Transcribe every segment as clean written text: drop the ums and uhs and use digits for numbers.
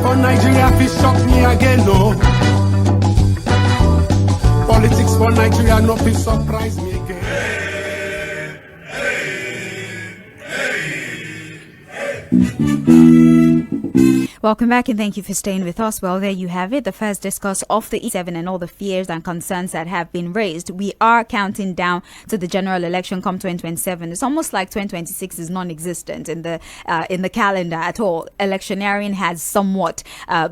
For Nigeria, fi shock me again, no. Politics for Nigeria, no fi surprise me again. Welcome back and thank you for staying with us. Well, there you have it. The first discuss of the E7 and all the fears and concerns that have been raised. We are counting down to the general election come 2027. It's almost like 2026 is non-existent in the calendar at all. Electioneering has somewhat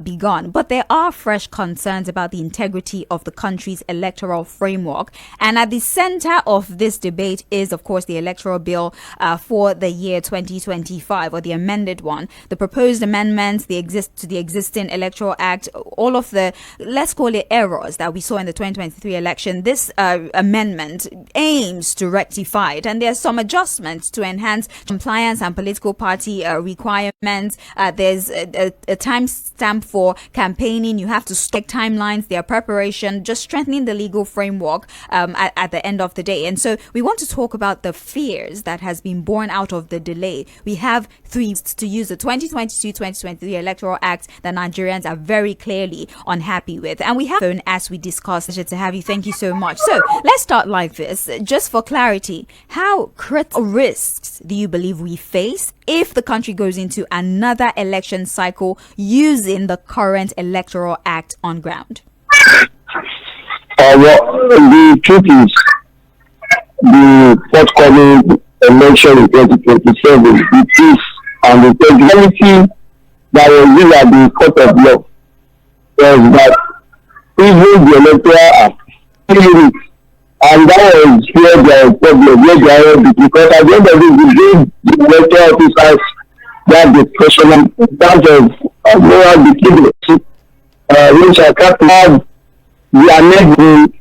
begun, but there are fresh concerns about the integrity of the country's electoral framework. And at the center of this debate is, of course, the electoral bill for the year 2025, or the amended one. The proposed amendments, to the existing electoral act, all of the, let's call it, errors that we saw in the 2023 election. This amendment aims to rectify it, and there's some adjustments to enhance compliance and political party requirements. There's a time stamp for campaigning. You have to stick timelines, their preparation, just strengthening the legal framework at the end of the day. And so we want to talk about the fears that has been born out of the delay. We have three to use the 2022-2023 Electoral Act that Nigerians are very clearly unhappy with. And we have phone as we discuss. Pleasure to have you. Thank you so much. So let's start like this. Just for clarity, how critical risks do you believe we face if the country goes into another election cycle using the current Electoral Act on ground? Well, the truth is, the forthcoming election in 2027, the peace and the integrity that was used at the court of law was that even the electoral act, and that was where there was problem, where there was, because at the end of it, we gave the electoral officers that discretion in terms of moral legitimacy, which I can't have the amendment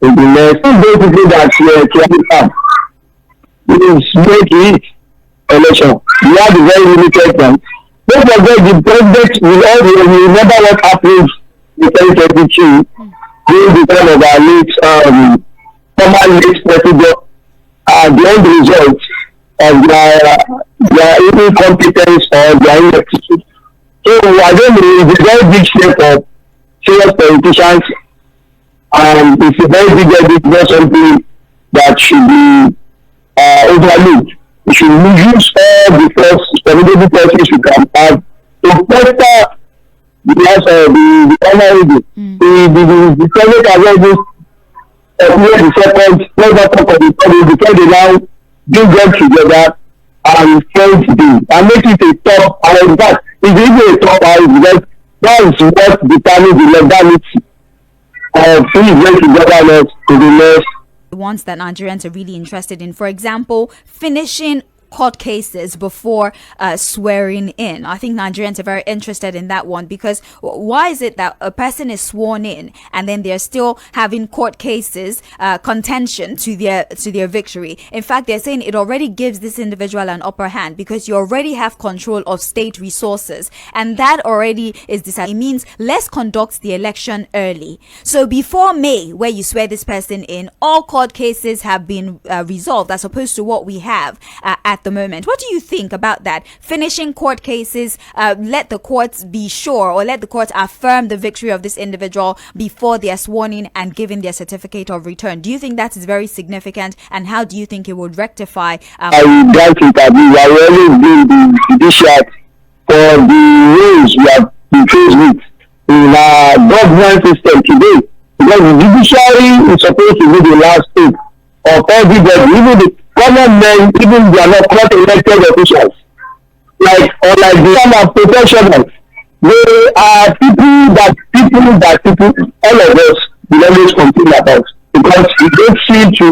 in the next. Basically, that's where is make it election. We have a very limited time. Don't forget the president will remember what happened in 2022 during the time of our late former late president, the end result of their incompetence or their ineptitude. So I don't know, it's a very big step of serious politicians, and it's a very big edit, not something that should be overlooked. We should use all the first formidable policies we can have to better the honorable. The president has always the second, let's talk of the public, because they now bring them together and fight them and make it a top, and in fact, it's even a top house, because that is what determines the legality of things going together to the next. The ones that Nigerians are really interested in, for example, finishing court cases before swearing in. I think Nigerians are very interested in that one, because why is it that a person is sworn in and then they're still having court cases contention to their victory? In fact, they're saying it already gives this individual an upper hand because you already have control of state resources, and that already is decided. It means let's conduct the election early. So before May, where you swear this person in, all court cases have been resolved, as opposed to what we have at the moment. What do you think about that? Finishing court cases, let the courts be sure, or let the courts affirm the victory of this individual before they are sworn in and given their certificate of return. Do you think that is very significant, and how do you think it would rectify? I would like to interview. I will always be the judiciary for the rules we have been faced with in our government system today, because the judiciary is supposed to be the last step of everybody, even the common men, even they are not elected officials, like the kind of professionals. They are people that all of us will always complain about, because we don't seem to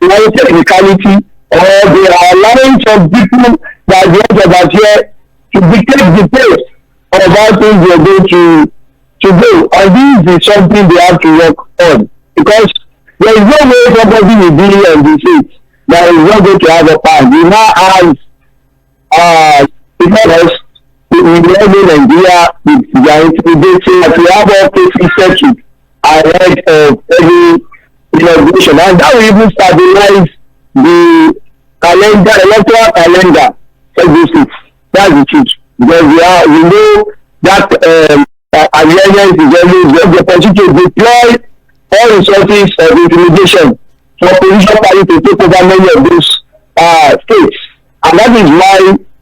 know technicality, or they are allowing some people that they are here to dictate the pace of how things they are going to go. And this is something they have to work on, because there is no way somebody will be on the seat that is not going to have a part. We now have because we live in Nigeria with their intimidating, that we have all cases settled ahead of every inauguration, and that will even stabilize the calendar, electoral calendar for this. That's the truth, because we know that awareness is always the opportunity to deploy all resources of intimidation for political party to take over many of those states. And that is why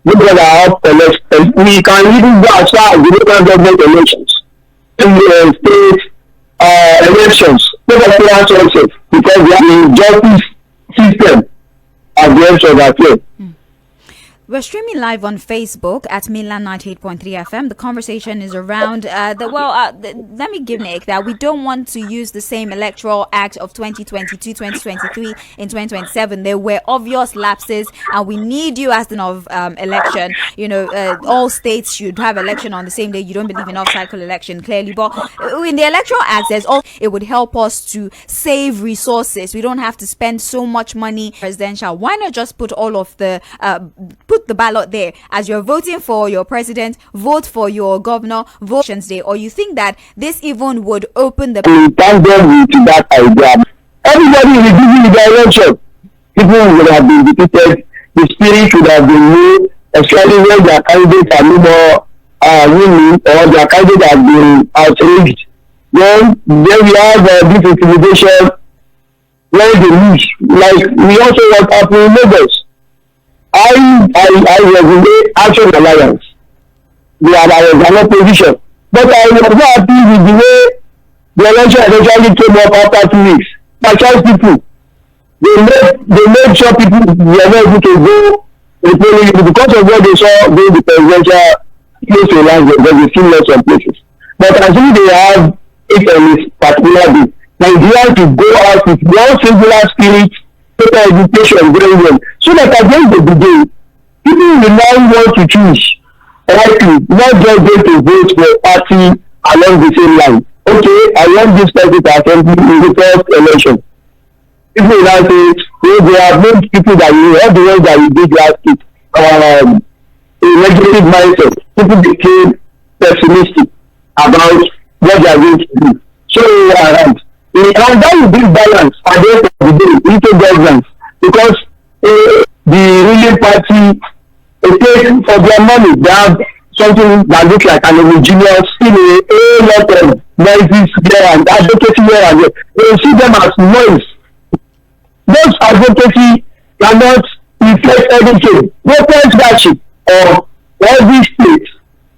we have elections. We can even go as far as the local government elections, in the state elections, local sources, because the justice system at the end of that way. We're streaming live on Facebook at Milan 98.3 FM. The conversation is around let me give Nick that we don't want to use the same electoral act of 2022, 2023 in 2027. There were obvious lapses, and we need you as an election. All states should have election on the same day. You don't believe in off-cycle election, clearly, but in the electoral act, it would help us to save resources. We don't have to spend so much money presidential. Why not just put all of the put the ballot there as you're voting for your president, vote for your governor, votations day? Or you think that this even would open the thank them to that idea. Everybody is busy with the election. People would have been defeated, the spirit would have been new, especially when their candidates are no more winning, or their candidates have been outraged. Then we have this intimidation where they lose. Like we also want to happen in Lagos. I was in the Action Alliance. I was in opposition. But I was not happy with the way the election eventually came up after 2 weeks. My choice people, they made sure people were not able to go because of what they saw during the presidential close to last year, because they still lost some places. But as if they have it on this particular day, Nigeria to go out with one singular spirit, total education very well, so that at the end of the day, people will now want to choose rightly, not just going to vote for a party along the same line. Okay, I want this person to attend in the first election. People will now say, they have made people that you have the ones that we did last week, a negative mindset. People became pessimistic about what they are going to do. So, and that will bring balance at the end of the day into governance, because the ruling party, take for their money, they have something that looks like an homogeneous, a lot of noises here and advocacy here and there. They will see them as noise. Those advocacy cannot reflect anything. No leadership of every state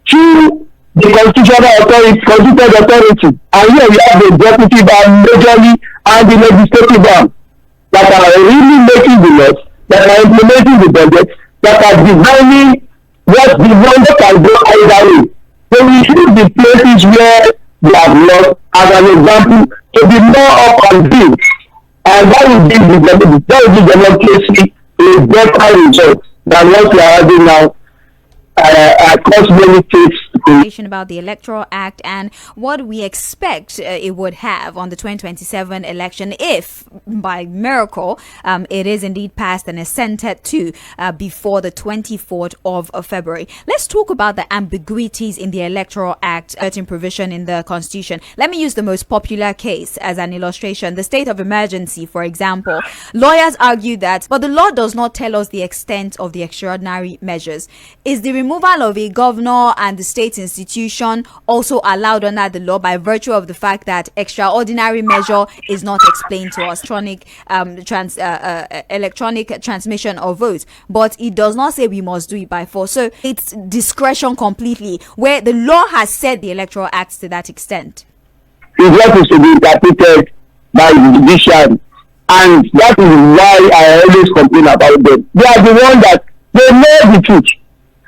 through the constitutional authority, and here we have the executive arm majorly and the legislative arm that are really making the laws, that are implementing the budget, that are designing what the number can go either way. So we use the places where they have lost as an example to be more up and doing, and that will give the democracy a better result than what we are having now across many states. About the Electoral Act and what we expect it would have on the 2027 election if, by miracle, it is indeed passed and assented to before the 24th of February. Let's talk about the ambiguities in the Electoral Act, certain provision in the Constitution. Let me use the most popular case as an illustration, the state of emergency, for example. Lawyers argue that, but the law does not tell us the extent of the extraordinary measures. Is the removal of a governor and the state institution also allowed under the law by virtue of the fact that extraordinary measure is not explained to us, electronic transmission of votes, but it does not say we must do it by force. So it's discretion completely, where the law has set the Electoral Act to that extent. It's what is to be interpreted by the judiciary, and that is why I always complain about them. They are the ones that they know the truth.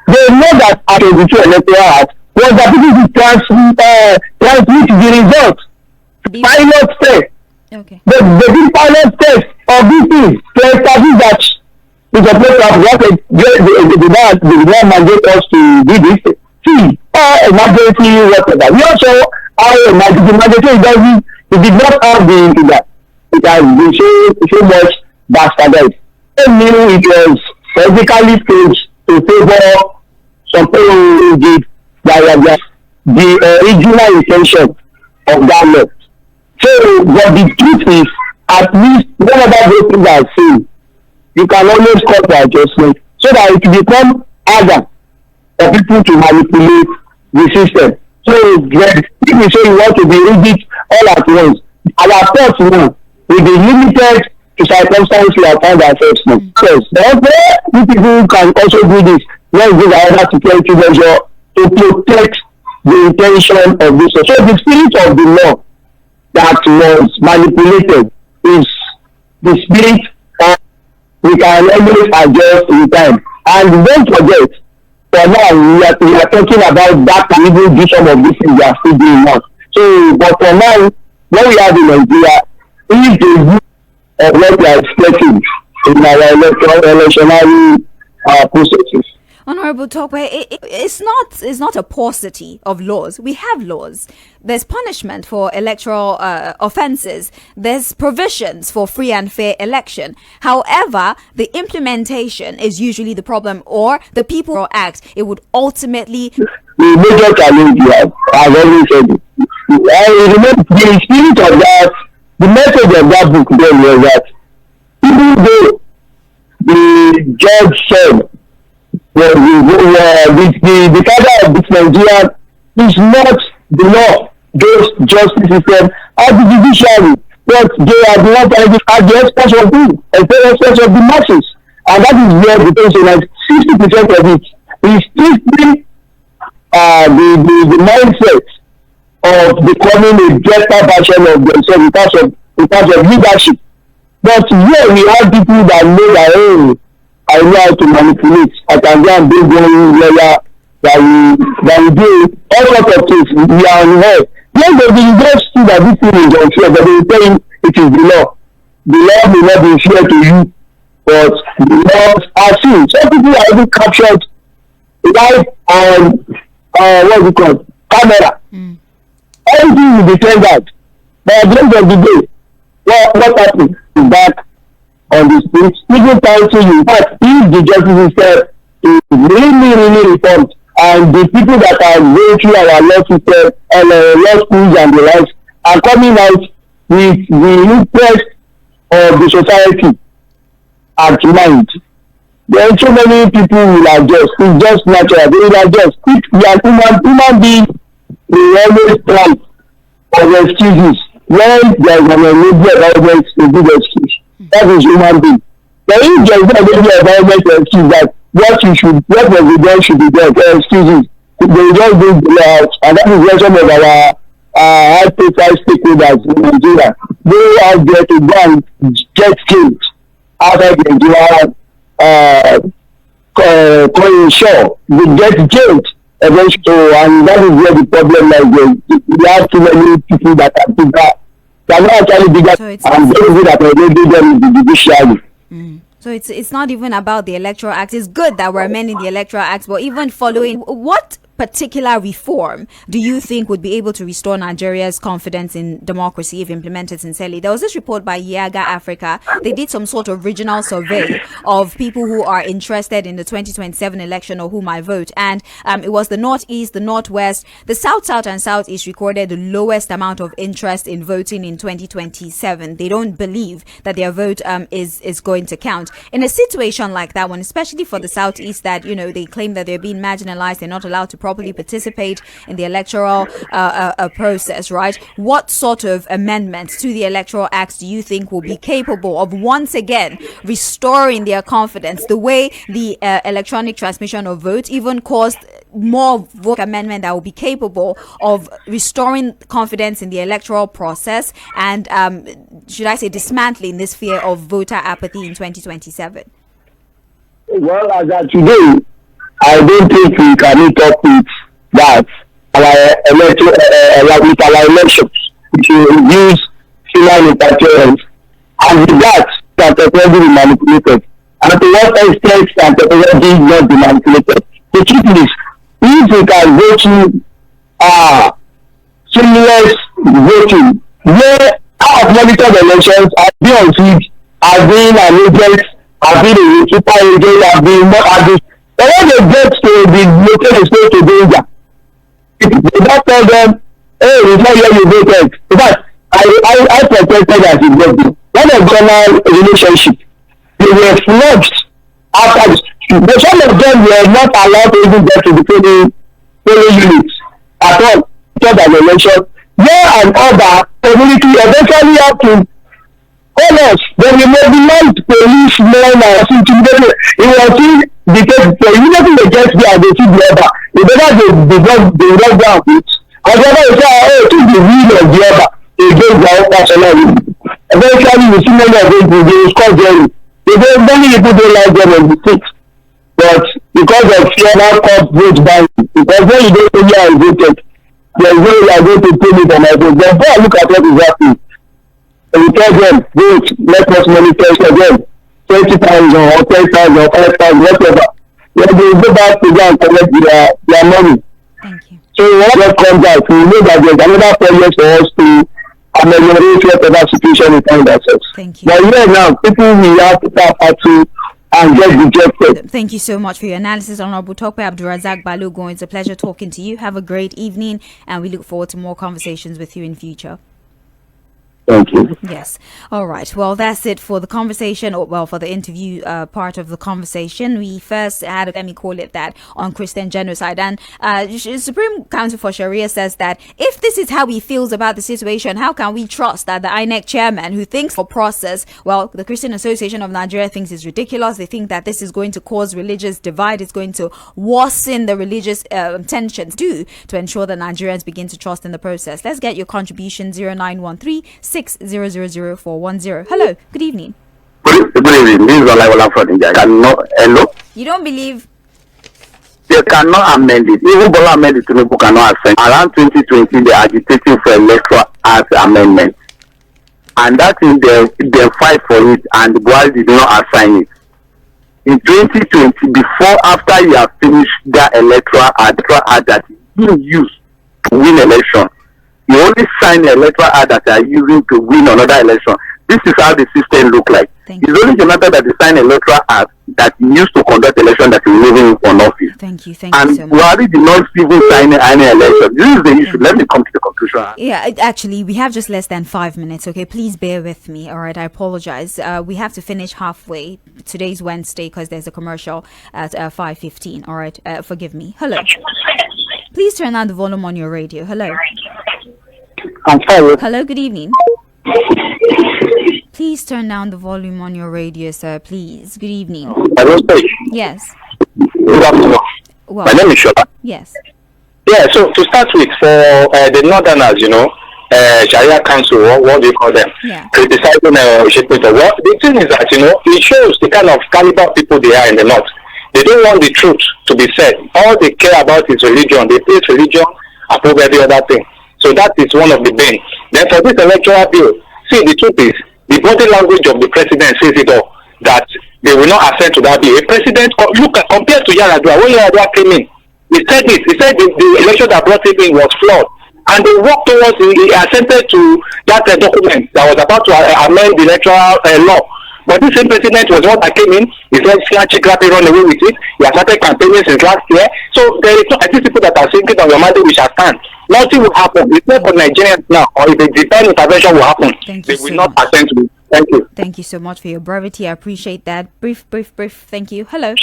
They know that at the Electoral Act was that people to transmit the result. Pilot test. Okay. The big pilot test of this thing to establish that it's supposed to have what the mandate us to do this. See, emergency, whatever. We also our emergency it did not have that. It has been so much bastardized. They knew it was politically staged to favor some people who did that the original intention of that law. So, but the truth is, at least whenever those things are seen, you can always call for adjustment so that it become harder for people to manipulate the system. So if you say you want to be rigid all at once, our thoughts now will be limited to circumstances we have found ourselves now. Yes, but we people can also do this. Let's do another security measure to protect the intention of this. So the spirit of the law that was manipulated is the spirit of we can always adjust in time. And don't forget, for now we are talking about that can even do some of these things we are still doing now. So, but for now, what we have in Nigeria is the view of what we are expecting in our electoral processes. Honorable Tope, it's not a paucity of laws. We have laws. There's punishment for electoral offences. There's provisions for free and fair election. However, the implementation is usually the problem, or the People Act. It would ultimately. The major challenge we have, I've always said it. I remember the spirit of that, the message of that book then was that even though the judge said the father of this Nigeria is not the law, those justice system, or the judiciary, but they are the ones that are the experts of who, the experts of the masses, and that is where the thing is like 60% of it is strictly the mindset of becoming a better version of themselves in terms of leadership. But here we have people that know that, oh, I know how to manipulate. I can go and bring one lawyer that will do all sorts of things. We are on head. Yes, they will just see that this thing is unfair, but they will tell you it is the law. The law may not be fair to you, but the laws are seen. Some people are even captured live on what's it called? Camera. Everything will be tendered. But at the end of the day, what happens is that on the streets, even council, in fact, if the justice system is really reformed, and the people that are going through our law system and law schools and the likes are coming out with the interest of the society at mind, then so many people will adjust. It's just natural. They will adjust. If we are human beings, we always try of excuses. When there is an enabling environment, a good excuse. That is human being. But if there is not enabling environment to excuse that what was done should be done, excuses, they will just do and that is where some of our high-profile stakeholders in Nigeria go out there to go and get killed outside Nigeria, ensure they get jailed eventually. So, and that is where the problem lies. We have too many people that are bigger. They are not actually bigger, and those that are already there is the judiciary. So it's not even about the Electoral Act. It's good that we're amending the Electoral Act, but even following, what particular reform do you think would be able to restore Nigeria's confidence in democracy if implemented sincerely? There was this report by Yaga Africa. They did some sort of regional survey of people who are interested in the 2027 election or who might vote, and it was the Northeast, the Northwest, the South, and Southeast recorded the lowest amount of interest in voting in 2027. They don't believe that their vote is going to count. In a situation like that one, especially for the Southeast, that they claim that they're being marginalized, they're not allowed to properly participate in the electoral process, right? What sort of amendments to the Electoral Act do you think will be capable of once again restoring their confidence, the way the electronic transmission of votes even caused more vote amendment that will be capable of restoring confidence in the electoral process and should I say dismantling this fear of voter apathy in 2027? Well, as of today, I don't think we can meet up with that. With our elections, which will use human interference, and with that, technology will be manipulated. And to what extent can technology not be manipulated? The truth is, if we can go to seamless voting, where our monitored elections have been on field, have been an agent, have been a super agent, have been but when they get to the local exposed to danger, they don't tell them, hey, it's not here you voted. In fact, I protected as a government. When a general relationship, they were flushed after but some of them were not allowed to even get to the polling units. at all. Third an election, law and order community eventually have to hold us. They will mobilize police men and intimidated. It was still because immediately they get there and they see the other. The better they run down with. And the other is say, to the will of the other against their own personality. Eventually we see many of them they will score them. Many people don't like them on the streets. But because of fear now court vote by because when you don't know you are voted, there is no way you are going to pay me for my vote. But go and look at what is happening. And we tell them, vote, let us manifest again. 20,000 or 10,000 or 5,000, whatever. When they go back to go and collect their money. Thank you. So what comes out, we know that there's another 4 years for us to ameliorate whatever situation we find ourselves. Thank you. But right now, people will have to start to and get rejected. Thank you so much for your analysis, Honorable Tope Abdurazak Balogun. It's a pleasure talking to you. Have a great evening, and we look forward to more conversations with you in future. Thank you. Yes. All right. Well, that's it for the conversation, or well, for the interview part of the conversation. We first had, let me call it that, on Christian genocide. And Supreme Council for Sharia says that if this is how he feels about the situation, how can we trust that the INEC chairman who thinks for process, well, the Christian Association of Nigeria thinks is ridiculous. They think that this is going to cause religious divide. It's going to worsen the religious tensions to ensure that Nigerians begin to trust in the process. Let's get your contribution. 0913 6000410. Hello, good evening. Good evening. This is Olaiwola from India. Hello? You don't believe? They cannot amend it. Even Bola Ahmed Tinubu cannot accept. Around 2020, they are agitating for electoral act amendment. And that is they fight for it, and Buhari did not assign it. In 2020, after you have finished that electoral act that you use to win election, you only sign the electoral act that you are using to win another election. This is how the system look like. It's only the matter that they sign electoral act that you use to conduct election that you're moving on office. Thank you so much. And Buhari did not even sign any election. This is the issue. Let me come to the conclusion. Yeah, actually, we have just less than 5 minutes. Okay, please bear with me. All right, I apologize. We have to finish halfway. Today's Wednesday because there's a commercial at 5:15. All right, forgive me. Hello. Please turn down the volume on your radio. Hello. I'm sorry. Hello, good evening. Please turn down the volume on your radio, sir. Please. Good evening. Hello, sir. Yes. Good afternoon. Well, my name is Shola. Yes. Yeah, so to start with, for the Northerners, Sharia Council, what do you call them? Yeah. Criticizing Shepito. Well, the thing is that, it shows the kind of caliber of people they are in the North. They don't want the truth to be said. All they care about is religion. They place religion above every other thing. So that is one of the bane. Then for this electoral bill, see, the truth is, the body language of the president says it all, that they will not assent to that bill. A president, compared to Yaradua, when Yaradua came in, he said the election that brought him in was flawed. And they worked towards, he assented to that document that was about to amend the electoral law. But this same president was one that came in, he said, Chikrapi run away with it. He has started campaigning since last year. So there is I think people that are thinking on your mandate we shall stand. Nothing will happen. It's not for Nigerians now, or if a divine intervention will happen, they will not assent to it. Thank you. Thank you so much for your brevity. I appreciate that. Brief. Thank you. Hello.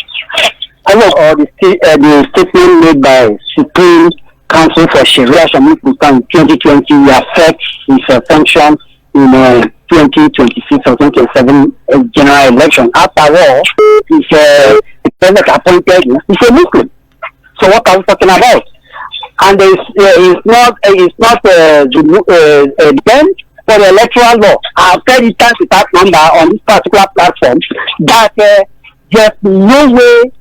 Hello. The statement made by Supreme Council for Sharia in 2020 will affect his function in 2026 or 2027 general election. After all, he's the president appointed. He's a Muslim. So what are we talking about? And it's not then for the electoral law. I've said it times with that number on this particular platform that there's no way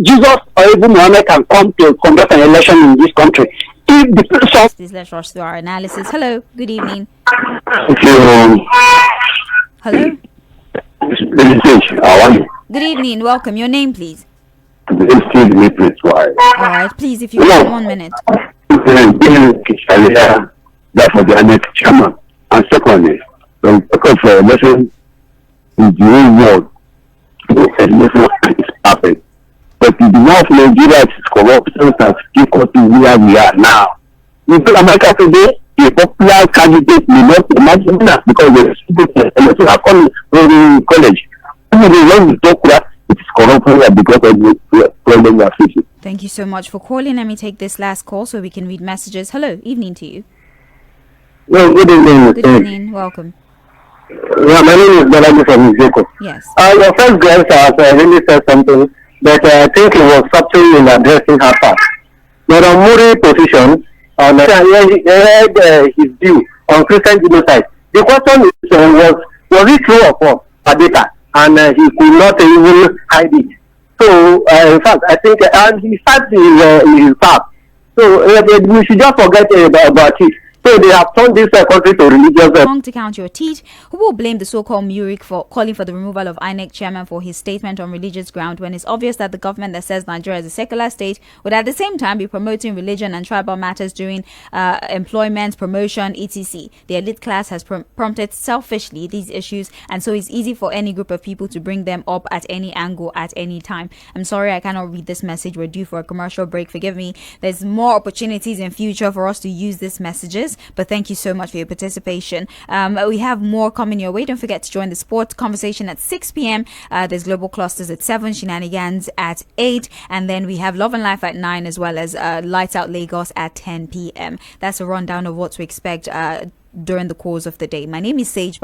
Jesus or even Muhammad can come to conduct an election in this country. Please let's rush through our analysis. Hello, good evening. Hello. Good evening. Welcome. Your name, please. All right, please, if you have 1 minute. That's for the INEC chairman. And secondly, because election in the whole world, election is happening. But in the north Nigeria is corrupt, so that's difficult where we are now. In America today, a popular candidate may not imagine that because the students are coming from college. Even when we talk that it is corruption and because of the problem we are facing. Thank you so much for calling. Let me take this last call so we can read messages. Hello, evening to you. No, good evening. Good evening, welcome. Yeah, my name is Balaji from Izeko. Yes. Your first guest has really said something that I think he was subtle in addressing her part. But on Muri's position, on his view on Christian genocide, the question is, was it true or false, data? And he could not even hide it. So, in fact, I think, and he starts his path. So, we should just forget about it. So they have turned this country to religious. Wrong to count your teeth. Who will blame the so-called Murik for calling for the removal of INEC chairman for his statement on religious ground when it's obvious that the government that says Nigeria is a secular state would at the same time be promoting religion and tribal matters during employment, promotion, etc. The elite class has prompted selfishly these issues, and so it's easy for any group of people to bring them up at any angle at any time. I'm sorry I cannot read this message. We're due for a commercial break. Forgive me. There's more opportunities in future for us to use these messages. But thank you so much for your participation. We have more coming your way. Don't forget to join the sports conversation at 6 p.m. There's Global Clusters at 7, Shenanigans at 8, and then we have Love and Life at 9, as well as Lights Out Lagos at 10 p.m. That's a rundown of what to expect during the course of the day. My name is Sage.